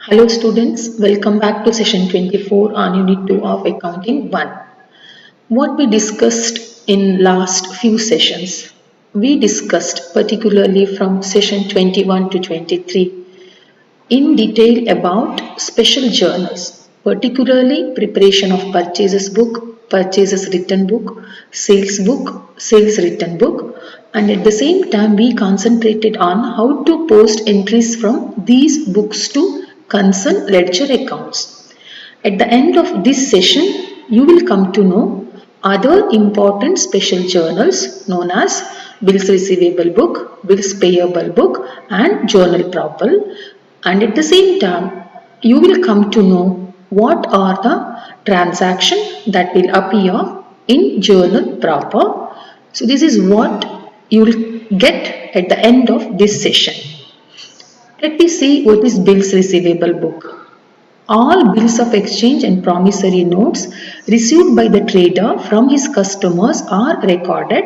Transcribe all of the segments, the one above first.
Hello students, welcome back to session 24 on unit 2 of accounting 1. What we discussed in last few sessions, we discussed particularly from session 21 to 23 in detail about special journals, particularly preparation of purchases book, purchases written book, sales written book, and at the same time we concentrated on how to post entries from these books to concern ledger accounts. At the end of this session, you will come to know other important special journals known as bills receivable book, bills payable book and journal proper, and at the same time you will come to know what are the transactions that will appear in journal proper. So this is what you will get at the end of this session. Let me see what is bills receivable book. All bills of exchange and promissory notes received by the trader from his customers are recorded.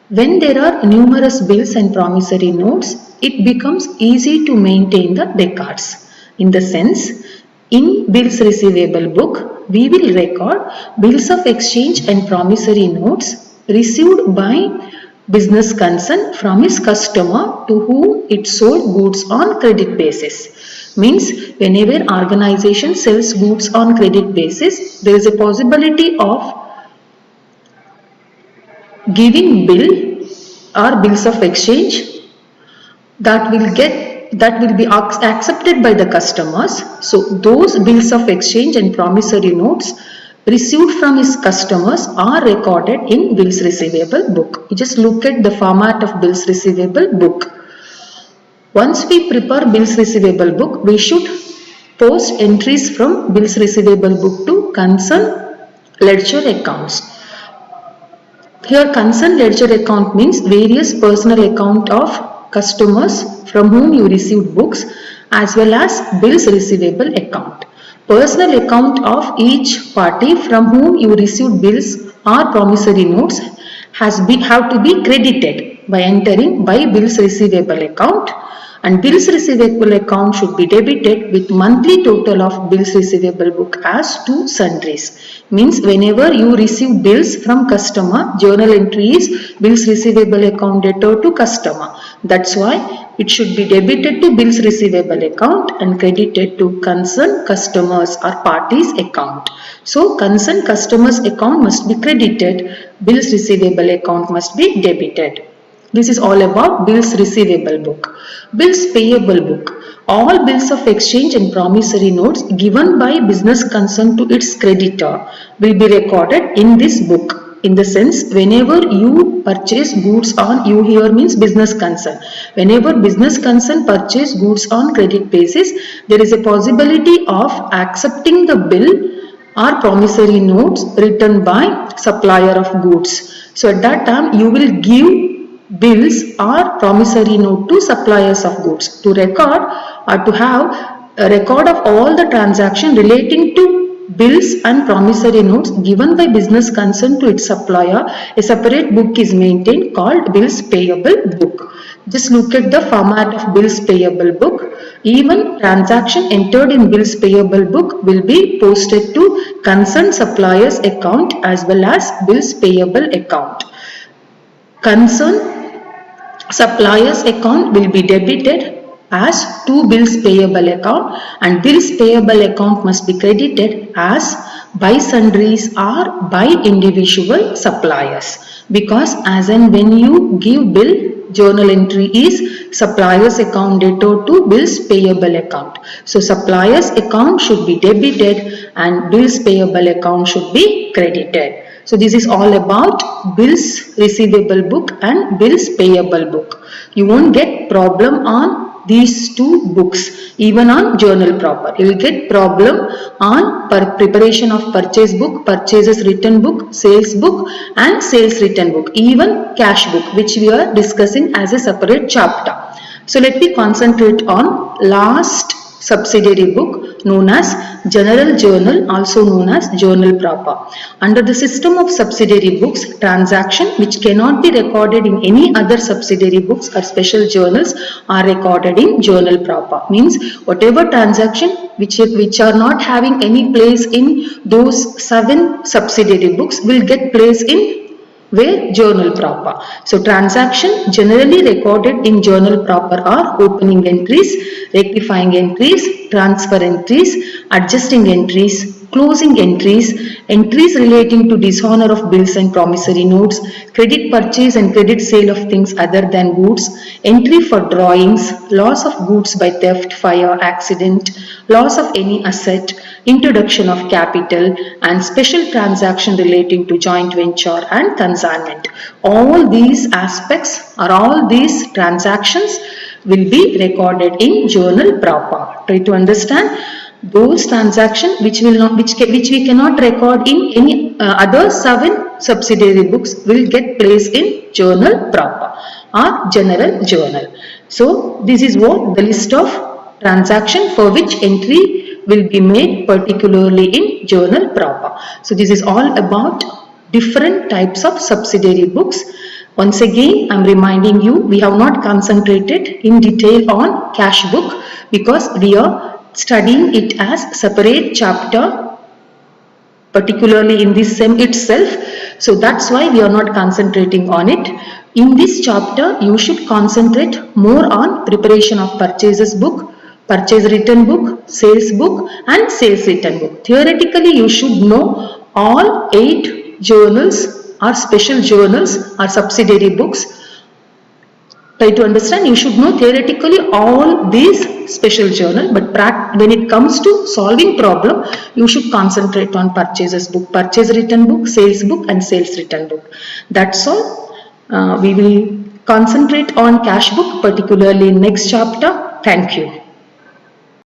When there are numerous bills and promissory notes, it becomes easy to maintain the records. In the sense, in bills receivable book, we will record bills of exchange and promissory notes received by business concern from his customer to whom it sold goods on credit basis. Means whenever organization sells goods on credit basis, there is a possibility of giving bill or bills of exchange that will be accepted by the customers. So those bills of exchange and promissory notes received from his customers are recorded in bills receivable book. You just look at the format of bills receivable book. Once we prepare bills receivable book, we should post entries from bills receivable book to concern ledger accounts. Here concern ledger account means various personal account of customers from whom you received books as well as bills receivable account. Personal account of each party from whom you received bills or promissory notes have to be credited by entering by bills receivable account, and bills receivable account should be debited with monthly total of bills receivable book as to sundries. Means whenever you receive bills from customer, journal entry is bills receivable account debtor to customer. That's why it should be debited to bills receivable account and credited to concerned customers or parties account. So concerned customers account must be credited, bills receivable account must be debited. This is all about bills receivable book. Bills payable book. All bills of exchange and promissory notes given by business concern to its creditor will be recorded in this book. In the sense, whenever you purchase goods on, you here means business concern. Whenever business concern purchase goods on credit basis, there is a possibility of accepting the bill or promissory notes written by supplier of goods. So at that time, you will give bills or promissory note to suppliers of goods to record or to have a record of all the transaction relating to bills and promissory notes given by business concern to its supplier. A separate book is maintained called bills payable book. Just look at the format of bills payable book. Even transaction entered in bills payable book will be posted to concerned suppliers account as well as bills payable account. Concerned suppliers account will be debited as to bills payable account, and bills payable account must be credited as by sundries or by individual suppliers, because as and when you give bill, journal entry is suppliers account debtor to bills payable account. So suppliers account should be debited and bills payable account should be credited. So this is all about bills receivable book and bills payable book. You won't get problem on these two books, even on journal proper. You will get problem on preparation of purchase book, purchases written book, and sales written book, even cash book, which we are discussing as a separate chapter. So let me concentrate on last subsidiary book, known as general journal, also known as journal proper. Under the system of subsidiary books, transaction which cannot be recorded in any other subsidiary books or special journals are recorded in journal proper. Means whatever transaction which are not having any place in those 7 subsidiary books will get place in where journal proper. So transaction generally recorded in journal proper are opening entries, rectifying entries, transfer entries, adjusting entries, closing entries, entries relating to dishonor of bills and promissory notes, credit purchase and credit sale of things other than goods, entry for drawings, loss of goods by theft, fire, accident, loss of any asset, introduction of capital, and special transaction relating to joint venture and consignment. All these aspects or all these transactions will be recorded in journal proper. Try to understand. Those transactions which we cannot record in any other 7 subsidiary books will get placed in journal proper or general journal. So this is what the list of transaction for which entry will be made particularly in journal proper. So this is all about different types of subsidiary books. Once again, I am reminding you, we have not concentrated in detail on cash book because we are studying it as separate chapter, particularly in this sem itself. So that's why we are not concentrating on it. In this chapter, you should concentrate more on preparation of purchases book, purchase return book, sales book and sales return book. Theoretically, you should know all 8 journals or special journals or subsidiary books. Try to understand, you should know theoretically all these special journal, but when it comes to solving problem, you should concentrate on purchases book, purchase return book, sales book and sales return book. That's all. We will concentrate on cash book particularly in next chapter. Thank you.